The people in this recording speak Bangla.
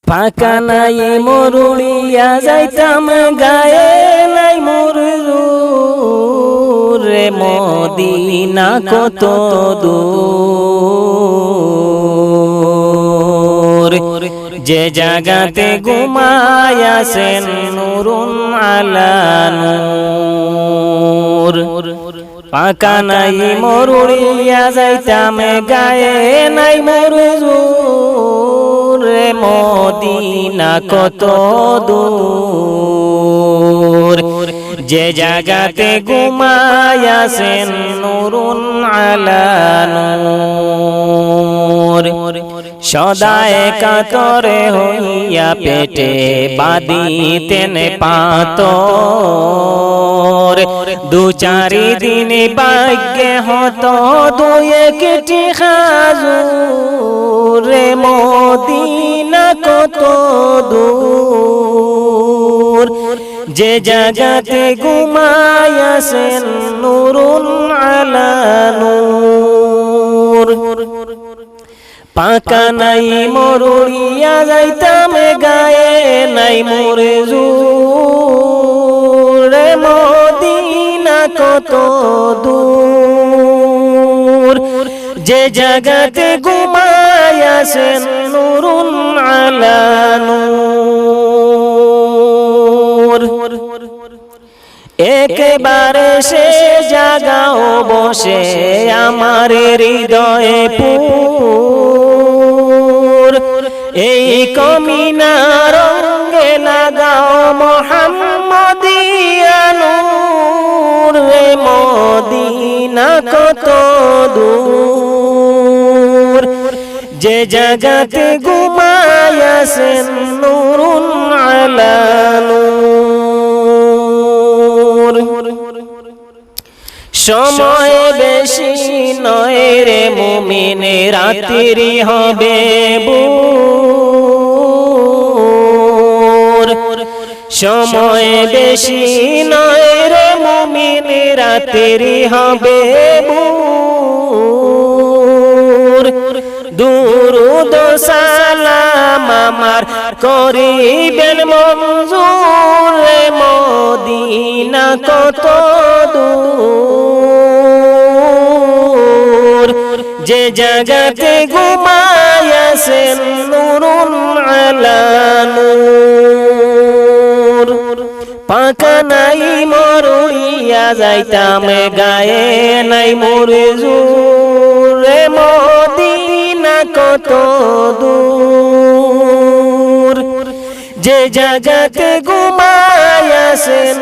ফাঁকা নাই মরুড়িয়া যাইতাম গায়ে নাই মরুর রে মদিনা কত দূর যে জাগাতে ঘুমায়াছেন নূরুন আলা নূর ফাঁকা নাই মরুড়িয়া যাইতাম গায়ে নাই মরুর রে মদিনা কত দূর যে জাগাতে ঘুমায়াছেন নূরুন আলা নূর সদা একাতরে হইয়া পেটে বাঁধিতেন পাতর দু চারি দিন ভাগ্যে হতো দুই একটি খাজুর রে মদিনা কত দূর যে জাগাতে ঘুমায়াছেন নূরুন আলা নূর পাকা নাই মরুড়িয়া যাইতাম গায়ে নাই মরুর রে মদিনা কত দূর যে জাগাতে ঘুমায়াছেন নূরুন আলা নূর একেবারে সে জাগাও বসে আমার হৃদয়ে পুর এই কমিনা রঙে লাগাও মুহাম্মদিয়া নূর রে মদিনা কত দূর যে জাগাতে ঘুমায়াছেন নূরুন আলা নূর সময় বেশি নয় রে মুমিন রাত্রি হবে ভোর সময় বেশি নয় রে মুমিন রাত্রি হবে ভোর দুরুদ সালাম আমার করিবেন মঞ্জুর রে মদিনা কত দূর যে জাগাতে ঘুমায়াছেন নূরুন আলা নূর পাকা নাই মরুড়িয়া যাইতাম গায়ে নাই মরুর রে মদিনা কত দূর যে জাগাতে ঘুমায়াছেন